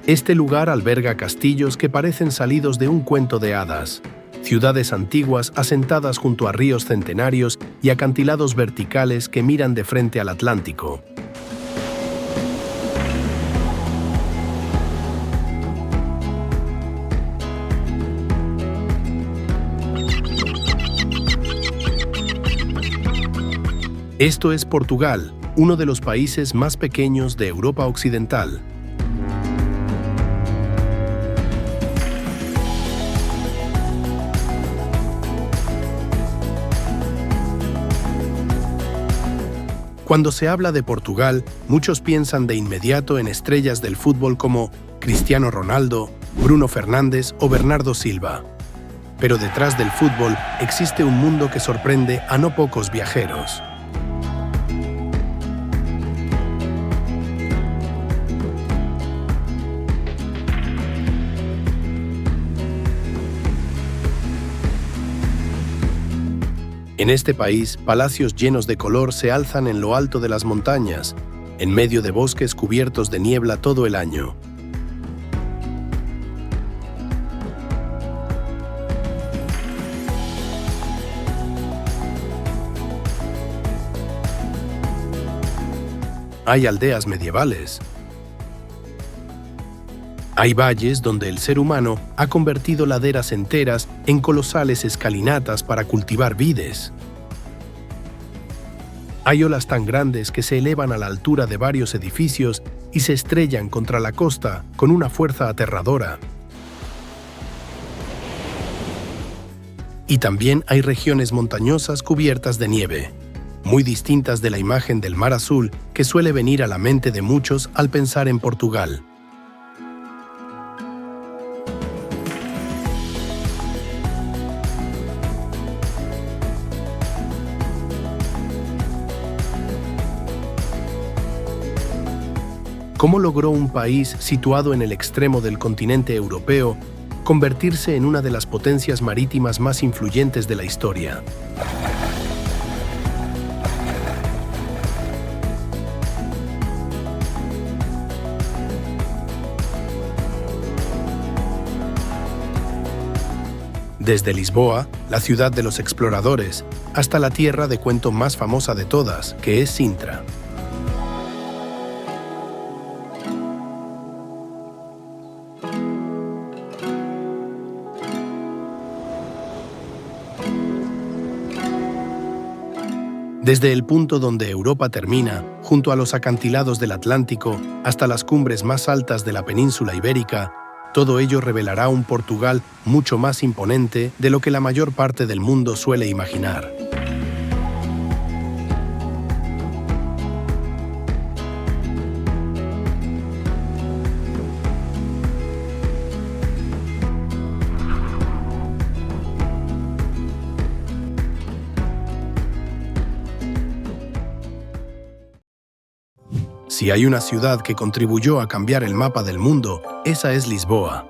Este lugar alberga castillos que parecen salidos de un cuento de hadas, ciudades antiguas asentadas junto a ríos centenarios y acantilados verticales que miran de frente al Atlántico. Esto es Portugal, uno de los países más pequeños de Europa Occidental. Cuando se habla de Portugal, muchos piensan de inmediato en estrellas del fútbol como Cristiano Ronaldo, Bruno Fernández o Bernardo Silva. Pero detrás del fútbol existe un mundo que sorprende a no pocos viajeros. En este país, palacios llenos de color se alzan en lo alto de las montañas, en medio de bosques cubiertos de niebla todo el año. Hay aldeas medievales. Hay valles donde el ser humano ha convertido laderas enteras en colosales escalinatas para cultivar vides. Hay olas tan grandes que se elevan a la altura de varios edificios y se estrellan contra la costa con una fuerza aterradora. Y también hay regiones montañosas cubiertas de nieve, muy distintas de la imagen del mar azul que suele venir a la mente de muchos al pensar en Portugal. ¿Cómo logró un país situado en el extremo del continente europeo convertirse en una de las potencias marítimas más influyentes de la historia? Desde Lisboa, la ciudad de los exploradores, hasta la tierra de cuento más famosa de todas, que es Sintra. Desde el punto donde Europa termina, junto a los acantilados del Atlántico, hasta las cumbres más altas de la península ibérica, todo ello revelará un Portugal mucho más imponente de lo que la mayor parte del mundo suele imaginar. Si hay una ciudad que contribuyó a cambiar el mapa del mundo, esa es Lisboa.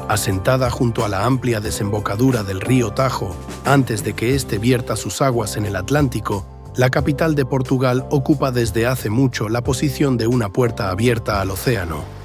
Asentada junto a la amplia desembocadura del río Tajo, antes de que éste vierta sus aguas en el Atlántico, la capital de Portugal ocupa desde hace mucho la posición de una puerta abierta al océano.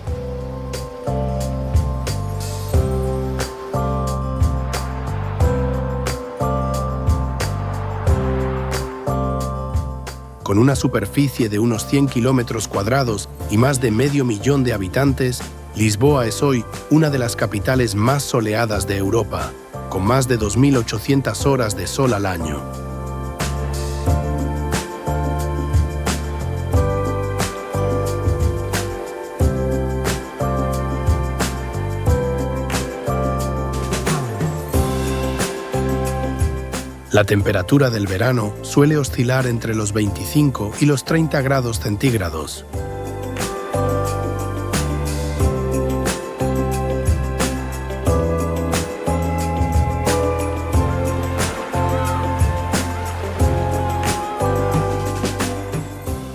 Con una superficie de unos 100 kilómetros cuadrados y más de 500.000 de habitantes, Lisboa es hoy una de las capitales más soleadas de Europa, con más de 2.800 horas de sol al año. La temperatura del verano suele oscilar entre los 25 y los 30 grados centígrados.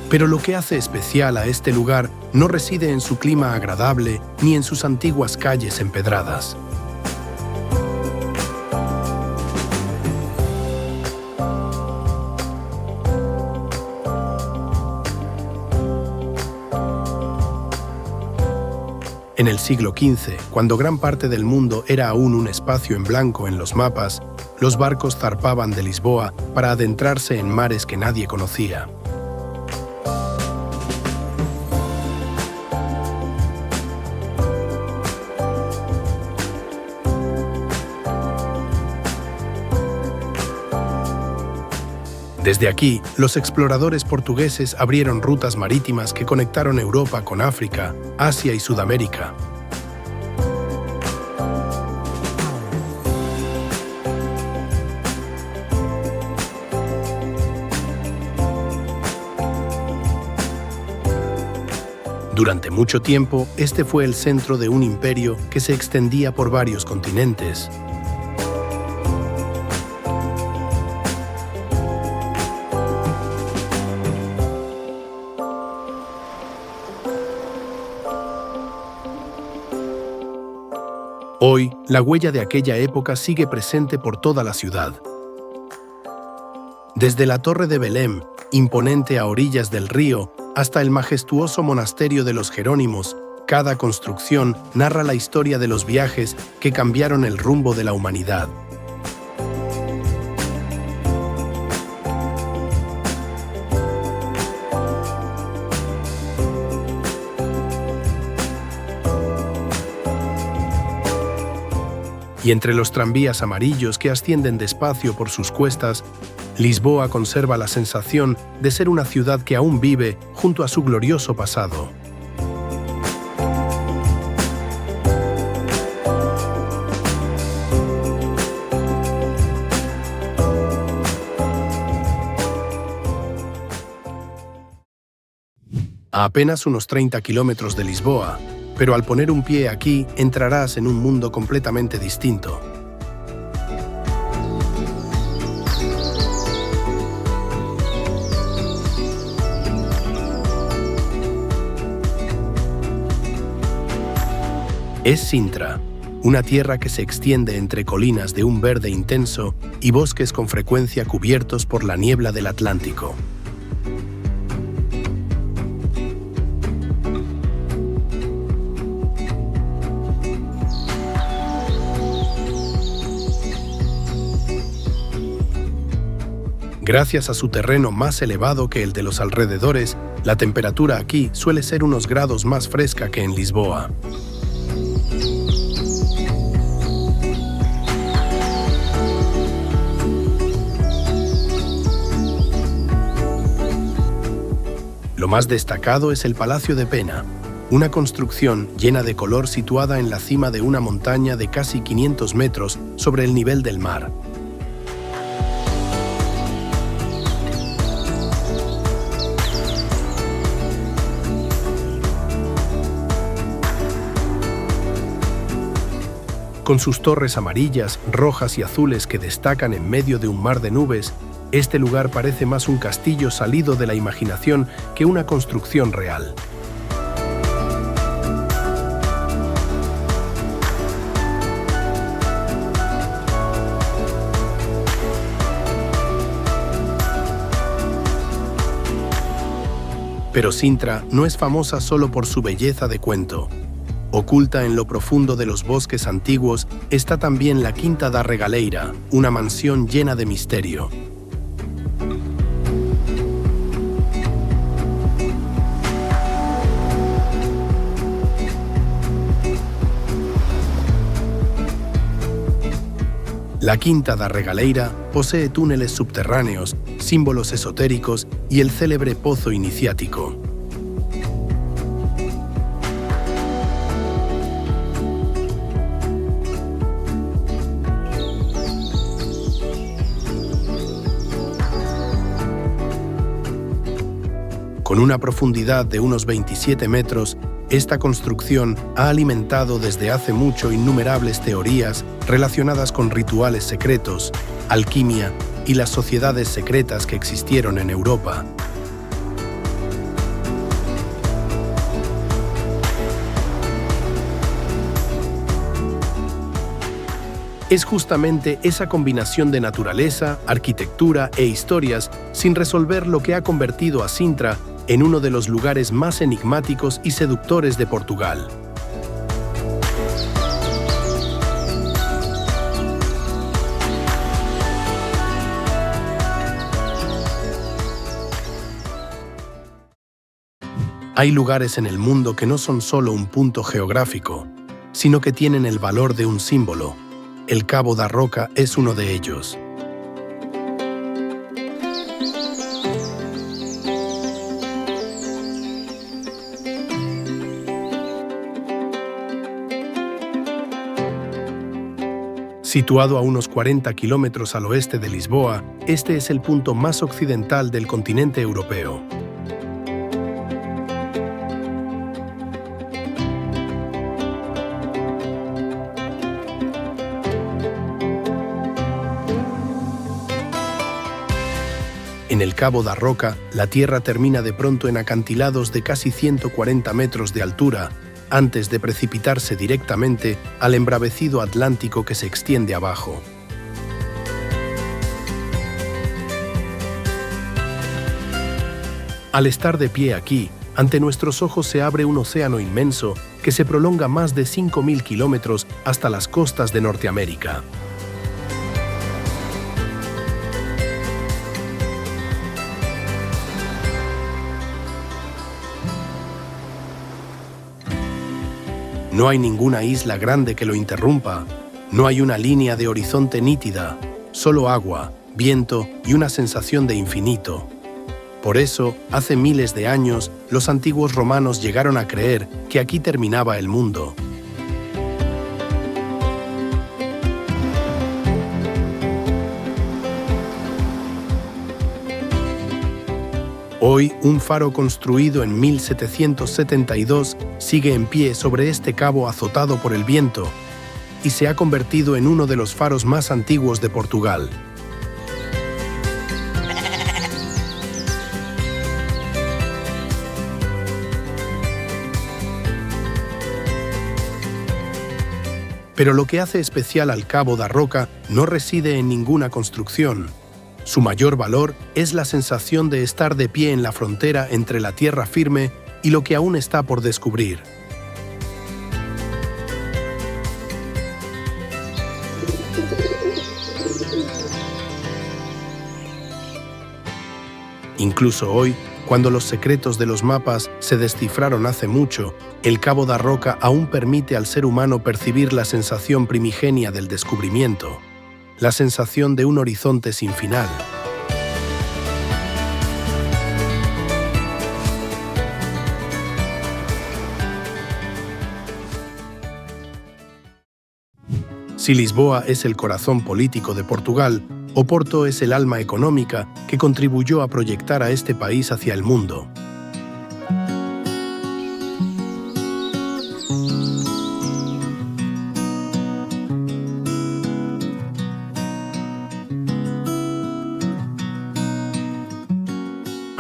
Pero lo que hace especial a este lugar no reside en su clima agradable ni en sus antiguas calles empedradas. En el siglo XV, cuando gran parte del mundo era aún un espacio en blanco en los mapas, los barcos zarpaban de Lisboa para adentrarse en mares que nadie conocía. Desde aquí, los exploradores portugueses abrieron rutas marítimas que conectaron Europa con África, Asia y Sudamérica. Durante mucho tiempo, este fue el centro de un imperio que se extendía por varios continentes. Hoy, la huella de aquella época sigue presente por toda la ciudad. Desde la Torre de Belém, imponente a orillas del río, hasta el majestuoso monasterio de los Jerónimos, cada construcción narra la historia de los viajes que cambiaron el rumbo de la humanidad. Y entre los tranvías amarillos que ascienden despacio por sus cuestas, Lisboa conserva la sensación de ser una ciudad que aún vive junto a su glorioso pasado. A apenas unos 30 kilómetros de Lisboa, pero al poner un pie aquí entrarás en un mundo completamente distinto. Es Sintra, una tierra que se extiende entre colinas de un verde intenso y bosques con frecuencia cubiertos por la niebla del Atlántico. Gracias a su terreno más elevado que el de los alrededores, la temperatura aquí suele ser unos grados más fresca que en Lisboa. Lo más destacado es el Palacio de Pena, una construcción llena de color situada en la cima de una montaña de casi 500 metros sobre el nivel del mar. Con sus torres amarillas, rojas y azules que destacan en medio de un mar de nubes, este lugar parece más un castillo salido de la imaginación que una construcción real. Pero Sintra no es famosa solo por su belleza de cuento. Oculta en lo profundo de los bosques antiguos está también la Quinta da Regaleira, una mansión llena de misterio. La Quinta da Regaleira posee túneles subterráneos, símbolos esotéricos y el célebre pozo iniciático. Con una profundidad de unos 27 metros, esta construcción ha alimentado desde hace mucho innumerables teorías relacionadas con rituales secretos, alquimia y las sociedades secretas que existieron en Europa. Es justamente esa combinación de naturaleza, arquitectura e historias sin resolver lo que ha convertido a Sintra en uno de los lugares más enigmáticos y seductores de Portugal. Hay lugares en el mundo que no son solo un punto geográfico, sino que tienen el valor de un símbolo. El Cabo da Roca es uno de ellos. Situado a unos 40 kilómetros al oeste de Lisboa, este es el punto más occidental del continente europeo. En el Cabo da Roca, la tierra termina de pronto en acantilados de casi 140 metros de altura, antes de precipitarse directamente al embravecido Atlántico que se extiende abajo. Al estar de pie aquí, ante nuestros ojos se abre un océano inmenso que se prolonga más de 5.000 kilómetros hasta las costas de Norteamérica. No hay ninguna isla grande que lo interrumpa, no hay una línea de horizonte nítida, solo agua, viento y una sensación de infinito. Por eso, hace miles de años, los antiguos romanos llegaron a creer que aquí terminaba el mundo. Hoy, un faro construido en 1772 sigue en pie sobre este cabo azotado por el viento y se ha convertido en uno de los faros más antiguos de Portugal. Pero lo que hace especial al Cabo da Roca no reside en ninguna construcción. Su mayor valor es la sensación de estar de pie en la frontera entre la tierra firme y lo que aún está por descubrir. Incluso hoy, cuando los secretos de los mapas se descifraron hace mucho, el Cabo da Roca aún permite al ser humano percibir la sensación primigenia del descubrimiento. La sensación de un horizonte sin final. Si Lisboa es el corazón político de Portugal, Oporto es el alma económica que contribuyó a proyectar a este país hacia el mundo.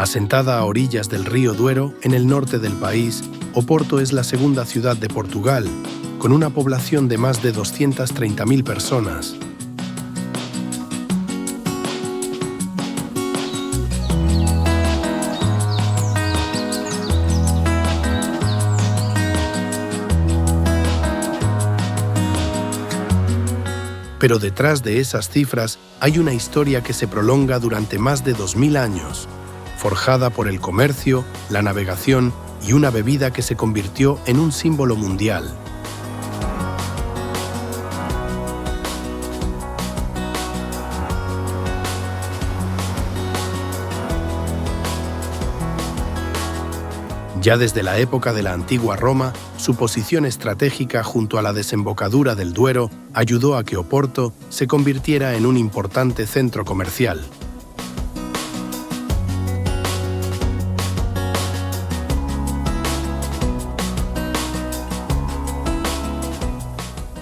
Asentada a orillas del río Duero, en el norte del país, Oporto es la segunda ciudad de Portugal, con una población de más de 230.000 personas. Pero detrás de esas cifras hay una historia que se prolonga durante más de 2000 años, forjada por el comercio, la navegación y una bebida que se convirtió en un símbolo mundial. Ya desde la época de la antigua Roma, su posición estratégica junto a la desembocadura del Duero ayudó a que Oporto se convirtiera en un importante centro comercial.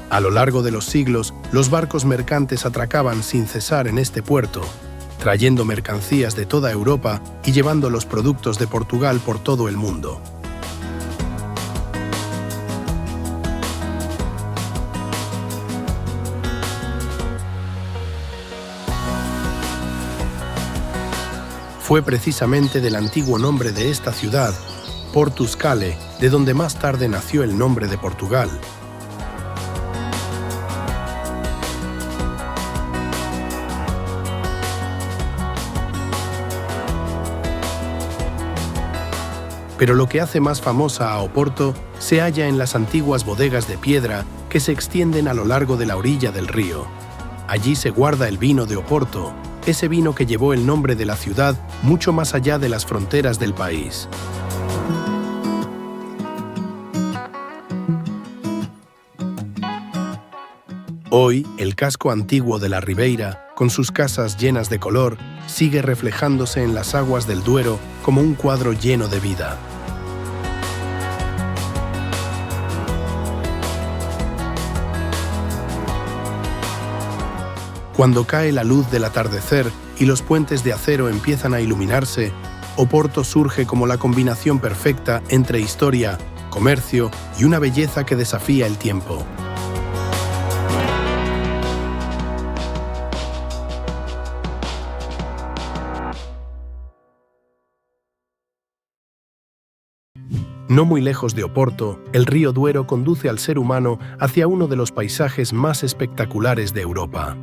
A lo largo de los siglos, los barcos mercantes atracaban sin cesar en este puerto, trayendo mercancías de toda Europa y llevando los productos de Portugal por todo el mundo. Fue precisamente del antiguo nombre de esta ciudad, Portus Cale, de donde más tarde nació el nombre de Portugal. Pero lo que hace más famosa a Oporto se halla en las antiguas bodegas de piedra que se extienden a lo largo de la orilla del río. Allí se guarda el vino de Oporto, ese vino que llevó el nombre de la ciudad mucho más allá de las fronteras del país. Hoy, el casco antiguo de la Ribeira, con sus casas llenas de color, sigue reflejándose en las aguas del Duero como un cuadro lleno de vida. Cuando cae la luz del atardecer y los puentes de acero empiezan a iluminarse, Oporto surge como la combinación perfecta entre historia, comercio y una belleza que desafía el tiempo. No muy lejos de Oporto, el río Duero conduce al ser humano hacia uno de los paisajes más espectaculares de Europa.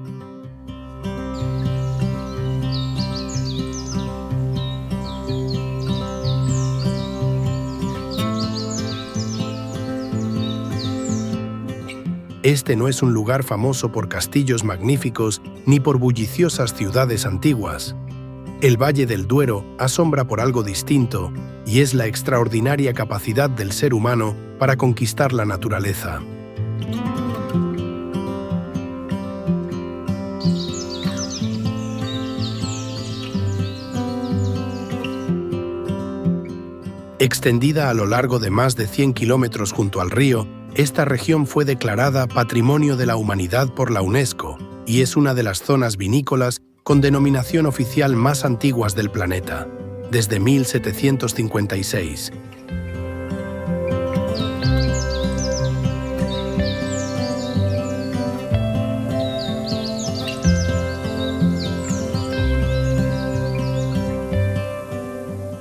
Este no es un lugar famoso por castillos magníficos ni por bulliciosas ciudades antiguas. El Valle del Duero asombra por algo distinto, y es la extraordinaria capacidad del ser humano para conquistar la naturaleza. Extendida a lo largo de más de 100 kilómetros junto al río, esta región fue declarada Patrimonio de la Humanidad por la UNESCO y es una de las zonas vinícolas con denominación oficial más antiguas del planeta, desde 1756.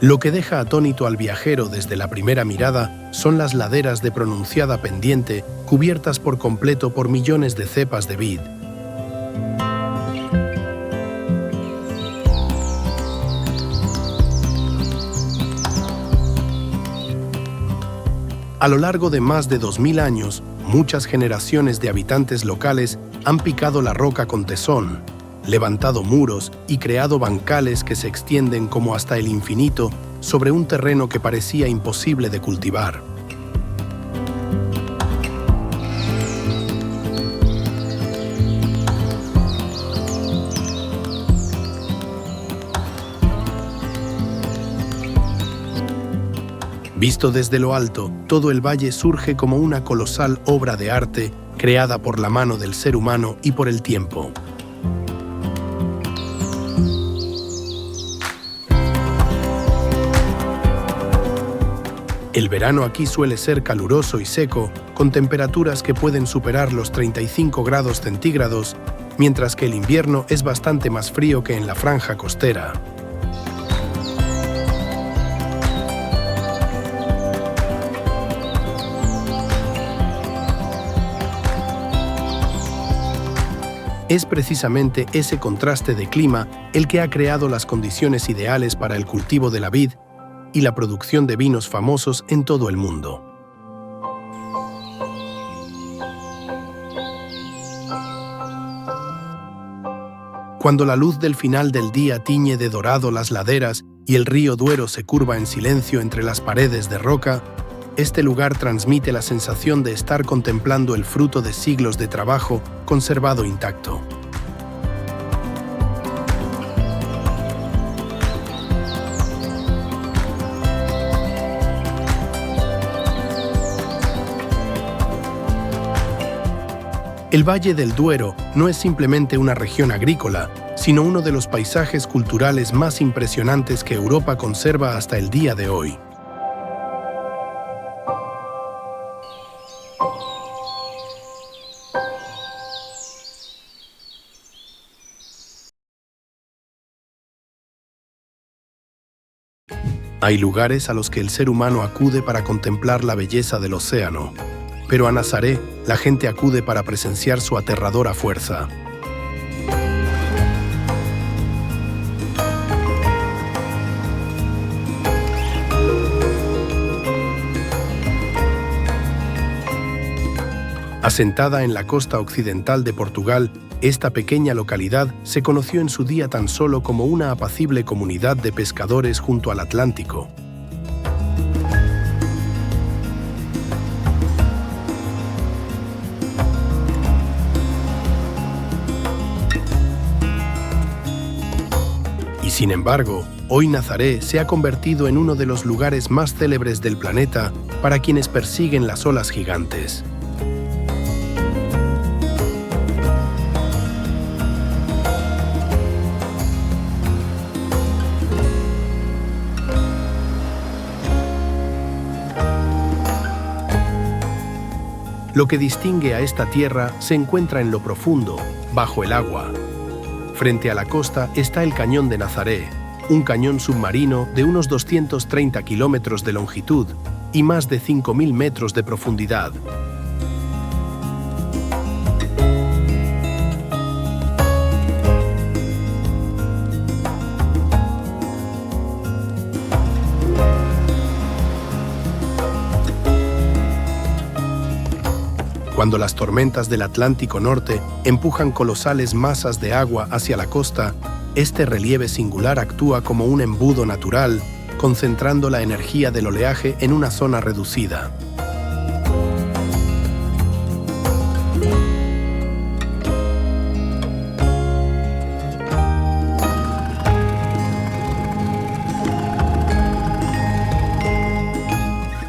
Lo que deja atónito al viajero desde la primera mirada son las laderas de pronunciada pendiente cubiertas por completo por millones de cepas de vid. A lo largo de más de 2000 años, muchas generaciones de habitantes locales han picado la roca con tesón, levantado muros y creado bancales que se extienden como hasta el infinito sobre un terreno que parecía imposible de cultivar. Visto desde lo alto, todo el valle surge como una colosal obra de arte creada por la mano del ser humano y por el tiempo. El verano aquí suele ser caluroso y seco, con temperaturas que pueden superar los 35 grados centígrados, mientras que el invierno es bastante más frío que en la franja costera. Es precisamente ese contraste de clima el que ha creado las condiciones ideales para el cultivo de la vid y la producción de vinos famosos en todo el mundo. Cuando la luz del final del día tiñe de dorado las laderas y el río Duero se curva en silencio entre las paredes de roca, este lugar transmite la sensación de estar contemplando el fruto de siglos de trabajo conservado intacto. El Valle del Duero no es simplemente una región agrícola, sino uno de los paisajes culturales más impresionantes que Europa conserva hasta el día de hoy. Hay lugares a los que el ser humano acude para contemplar la belleza del océano, pero a Nazaret la gente acude para presenciar su aterradora fuerza. Asentada en la costa occidental de Portugal, esta pequeña localidad se conoció en su día tan solo como una apacible comunidad de pescadores junto al Atlántico. Y sin embargo, hoy Nazaré se ha convertido en uno de los lugares más célebres del planeta para quienes persiguen las olas gigantes. Lo que distingue a esta tierra se encuentra en lo profundo, bajo el agua. Frente a la costa está el Cañón de Nazaré, un cañón submarino de unos 230 kilómetros de longitud y más de 5.000 metros de profundidad. Cuando las tormentas del Atlántico Norte empujan colosales masas de agua hacia la costa, este relieve singular actúa como un embudo natural, concentrando la energía del oleaje en una zona reducida.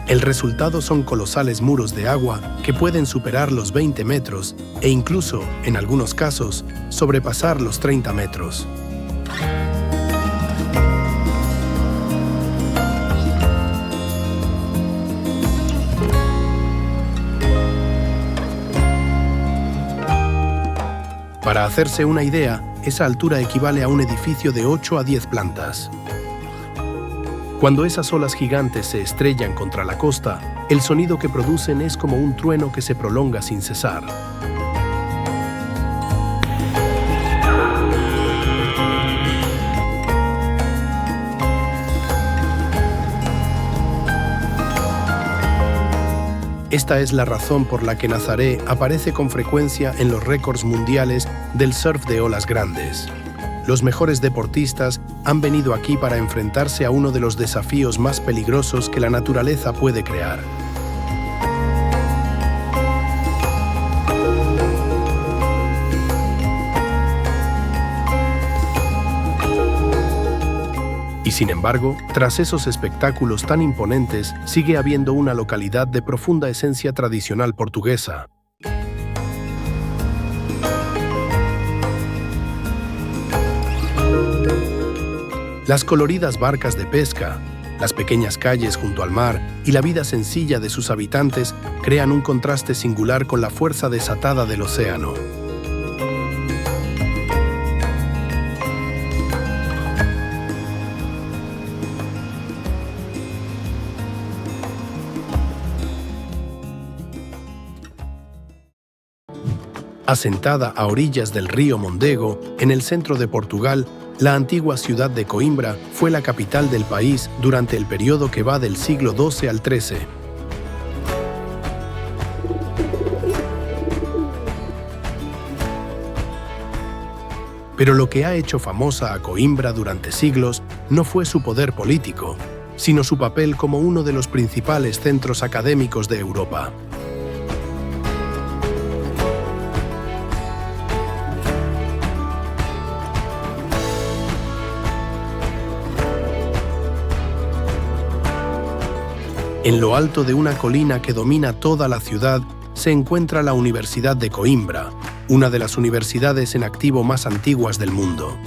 El resultado son colosales muros de agua que pueden superar los 20 metros e incluso, en algunos casos, sobrepasar los 30 metros. Para hacerse una idea, esa altura equivale a un edificio de 8 a 10 plantas. Cuando esas olas gigantes se estrellan contra la costa, el sonido que producen es como un trueno que se prolonga sin cesar. Esta es la razón por la que Nazaré aparece con frecuencia en los récords mundiales del surf de olas grandes. Los mejores deportistas han venido aquí para enfrentarse a uno de los desafíos más peligrosos que la naturaleza puede crear. Y sin embargo, tras esos espectáculos tan imponentes, sigue habiendo una localidad de profunda esencia tradicional portuguesa. Las coloridas barcas de pesca, las pequeñas calles junto al mar y la vida sencilla de sus habitantes crean un contraste singular con la fuerza desatada del océano. Asentada a orillas del río Mondego, en el centro de Portugal, la antigua ciudad de Coimbra fue la capital del país durante el periodo que va del siglo XII al XIII. Pero lo que ha hecho famosa a Coimbra durante siglos no fue su poder político, sino su papel como uno de los principales centros académicos de Europa. En lo alto de una colina que domina toda la ciudad se encuentra la Universidad de Coimbra, una de las universidades en activo más antiguas del mundo.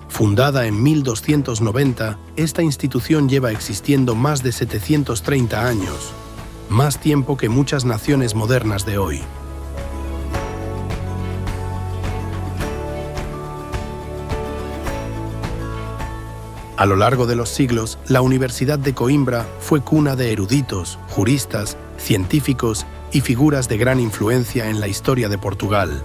Fundada en 1290, esta institución lleva existiendo más de 730 años. Más tiempo que muchas naciones modernas de hoy. A lo largo de los siglos, la Universidad de Coimbra fue cuna de eruditos, juristas, científicos y figuras de gran influencia en la historia de Portugal.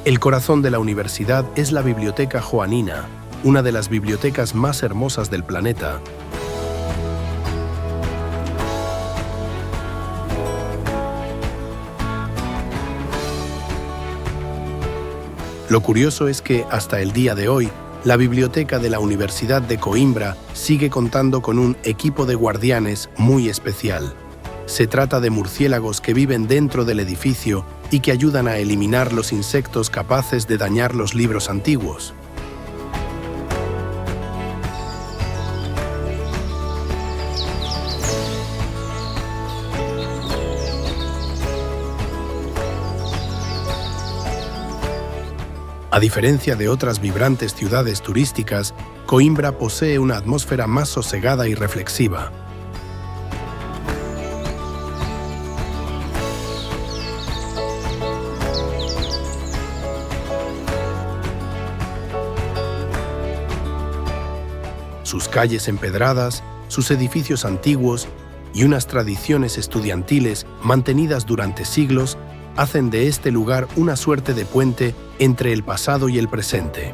El corazón de la universidad es la Biblioteca Joanina, una de las bibliotecas más hermosas del planeta. Lo curioso es que, hasta el día de hoy, la biblioteca de la Universidad de Coimbra sigue contando con un equipo de guardianes muy especial. Se trata de murciélagos que viven dentro del edificio y que ayudan a eliminar los insectos capaces de dañar los libros antiguos. A diferencia de otras vibrantes ciudades turísticas, Coimbra posee una atmósfera más sosegada y reflexiva. Sus calles empedradas, sus edificios antiguos y unas tradiciones estudiantiles mantenidas durante siglos hacen de este lugar una suerte de puente entre el pasado y el presente.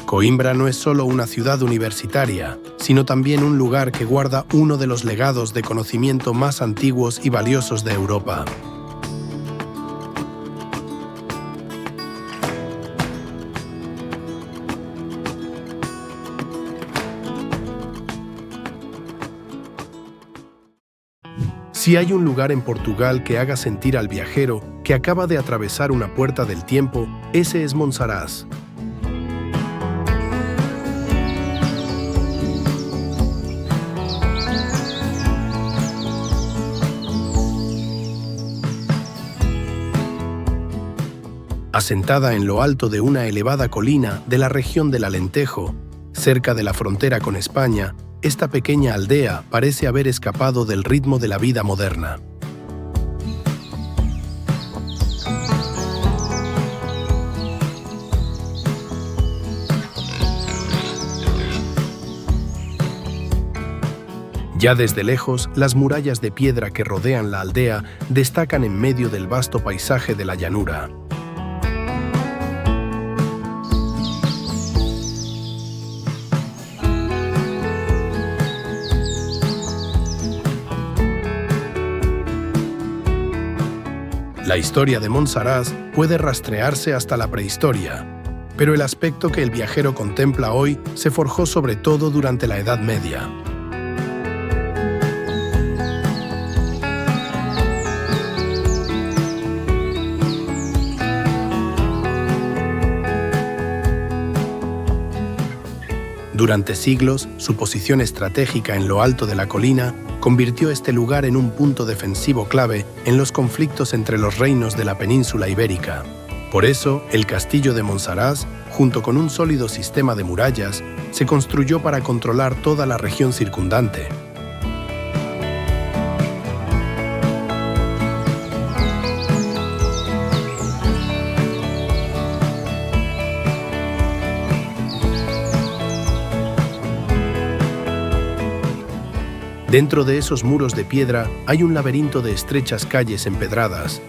Coimbra no es solo una ciudad universitaria, sino también un lugar que guarda uno de los legados de conocimiento más antiguos y valiosos de Europa. Si hay un lugar en Portugal que haga sentir al viajero que acaba de atravesar una puerta del tiempo, ese es Monsaraz. Asentada en lo alto de una elevada colina de la región del Alentejo, cerca de la frontera con España, esta pequeña aldea parece haber escapado del ritmo de la vida moderna. Ya desde lejos, las murallas de piedra que rodean la aldea destacan en medio del vasto paisaje de la llanura. La historia de Monsaraz puede rastrearse hasta la prehistoria, pero el aspecto que el viajero contempla hoy se forjó sobre todo durante la Edad Media. Durante siglos, su posición estratégica en lo alto de la colina convirtió este lugar en un punto defensivo clave en los conflictos entre los reinos de la península ibérica. Por eso, el castillo de Monsaraz, junto con un sólido sistema de murallas, se construyó para controlar toda la región circundante. Dentro de esos muros de piedra hay un laberinto de estrechas calles empedradas,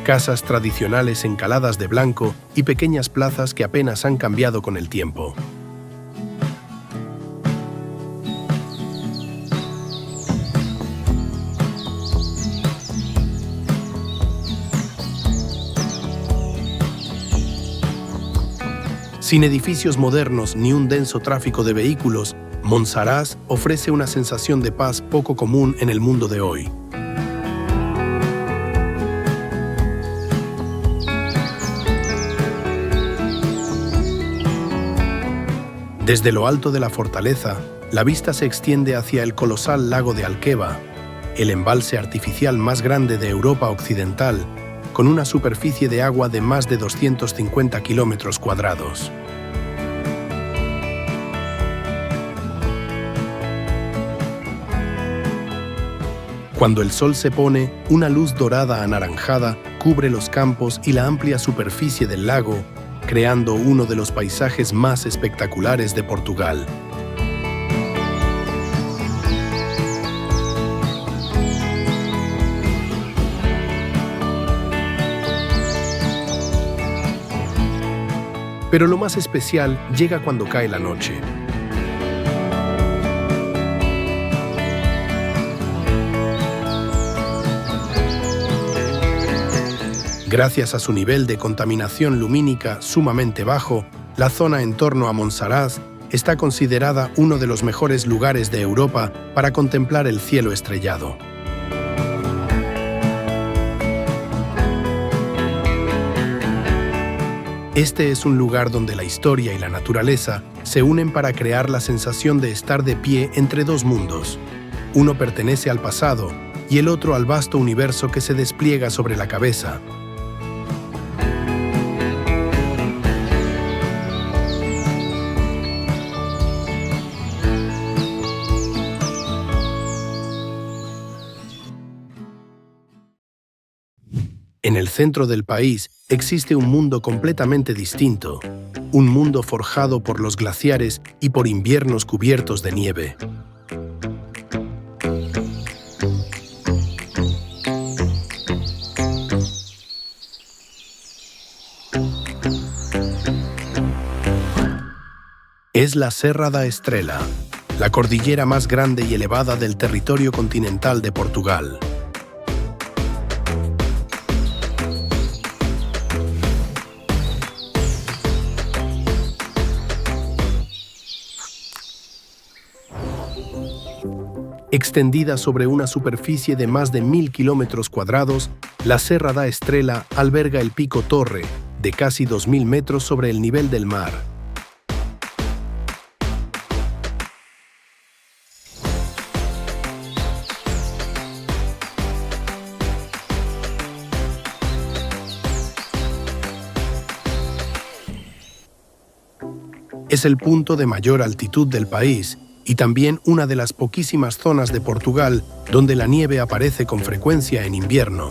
casas tradicionales encaladas de blanco y pequeñas plazas que apenas han cambiado con el tiempo. Sin edificios modernos ni un denso tráfico de vehículos, Monsaraz ofrece una sensación de paz poco común en el mundo de hoy. Desde lo alto de la fortaleza, la vista se extiende hacia el colosal lago de Alqueva, el embalse artificial más grande de Europa Occidental, con una superficie de agua de más de 250 kilómetros cuadrados. Cuando el sol se pone, una luz dorada anaranjada cubre los campos y la amplia superficie del lago, creando uno de los paisajes más espectaculares de Portugal. Pero lo más especial llega cuando cae la noche. Gracias a su nivel de contaminación lumínica sumamente bajo, la zona en torno a Monsaraz está considerada uno de los mejores lugares de Europa para contemplar el cielo estrellado. Este es un lugar donde la historia y la naturaleza se unen para crear la sensación de estar de pie entre dos mundos. Uno pertenece al pasado y el otro al vasto universo que se despliega sobre la cabeza. En el centro del país existe un mundo completamente distinto, un mundo forjado por los glaciares y por inviernos cubiertos de nieve. Es la Serra da Estrela, la cordillera más grande y elevada del territorio continental de Portugal. Extendida sobre una superficie de más de 1000 kilómetros cuadrados, la Serra da Estrela alberga el Pico Torre, de casi 2000 metros sobre el nivel del mar. Es el punto de mayor altitud del país y también una de las poquísimas zonas de Portugal donde la nieve aparece con frecuencia en invierno.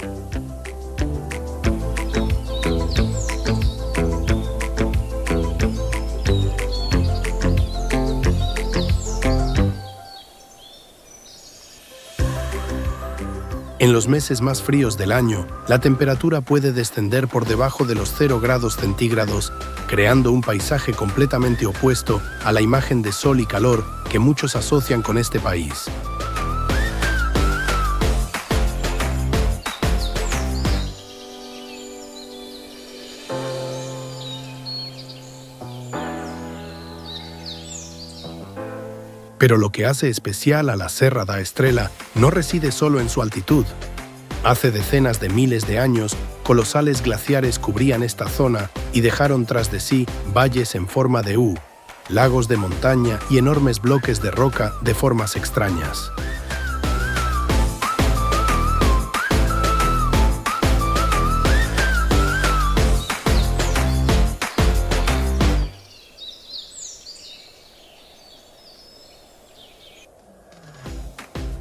En los meses más fríos del año, la temperatura puede descender por debajo de los 0 grados centígrados, creando un paisaje completamente opuesto a la imagen de sol y calor que muchos asocian con este país. Pero lo que hace especial a la Serra da Estrela no reside solo en su altitud. Hace decenas de miles de años, colosales glaciares cubrían esta zona y dejaron tras de sí valles en forma de U, lagos de montaña y enormes bloques de roca de formas extrañas.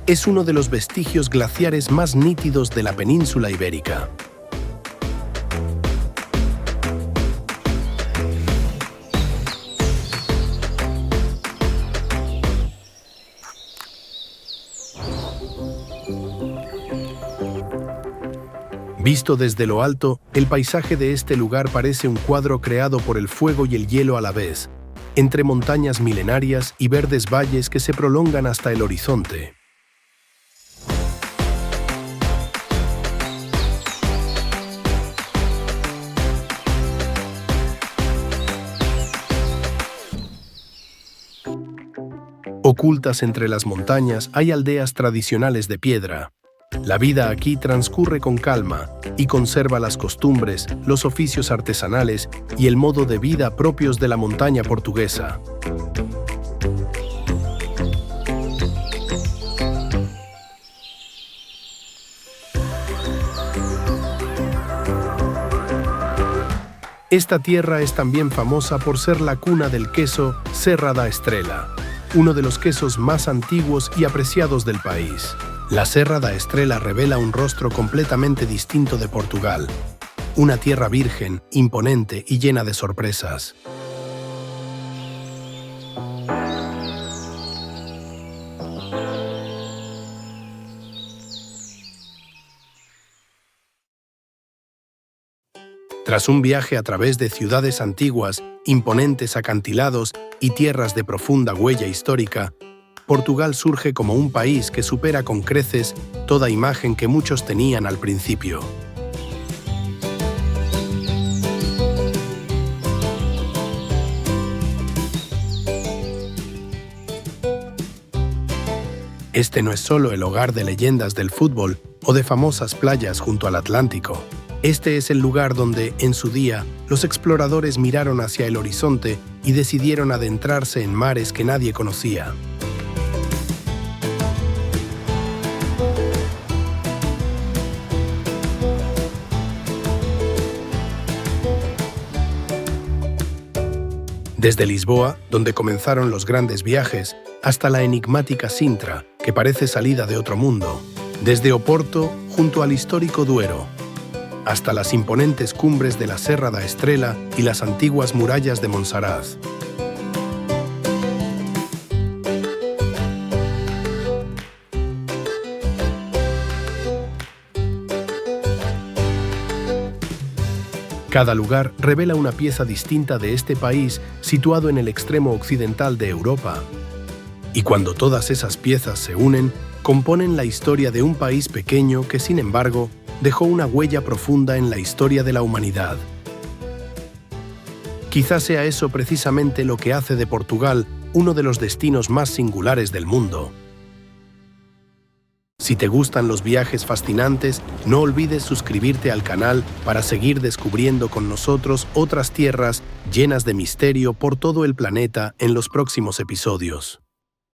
Es uno de los vestigios glaciares más nítidos de la península ibérica. Visto desde lo alto, el paisaje de este lugar parece un cuadro creado por el fuego y el hielo a la vez, entre montañas milenarias y verdes valles que se prolongan hasta el horizonte. Ocultas entre las montañas hay aldeas tradicionales de piedra. La vida aquí transcurre con calma y conserva las costumbres, los oficios artesanales y el modo de vida propios de la montaña portuguesa. Esta tierra es también famosa por ser la cuna del queso Serra da Estrela, uno de los quesos más antiguos y apreciados del país. La Serra da Estrela revela un rostro completamente distinto de Portugal. una tierra virgen, imponente y llena de sorpresas. Tras un viaje a través de ciudades antiguas, imponentes acantilados y tierras de profunda huella histórica, Portugal surge como un país que supera con creces toda imagen que muchos tenían al principio. Este no es solo el hogar de leyendas del fútbol o de famosas playas junto al Atlántico. Este es el lugar donde, en su día, los exploradores miraron hacia el horizonte y decidieron adentrarse en mares que nadie conocía. Desde Lisboa, donde comenzaron los grandes viajes, hasta la enigmática Sintra, que parece salida de otro mundo. Desde Oporto, junto al histórico Duero, hasta las imponentes cumbres de la Serra da Estrela y las antiguas murallas de Monsaraz. Cada lugar revela una pieza distinta de este país situado en el extremo occidental de Europa. Y cuando todas esas piezas se unen, componen la historia de un país pequeño que, sin embargo, dejó una huella profunda en la historia de la humanidad. Quizás sea eso precisamente lo que hace de Portugal uno de los destinos más singulares del mundo. Si te gustan los viajes fascinantes, no olvides suscribirte al canal para seguir descubriendo con nosotros otras tierras llenas de misterio por todo el planeta en los próximos episodios.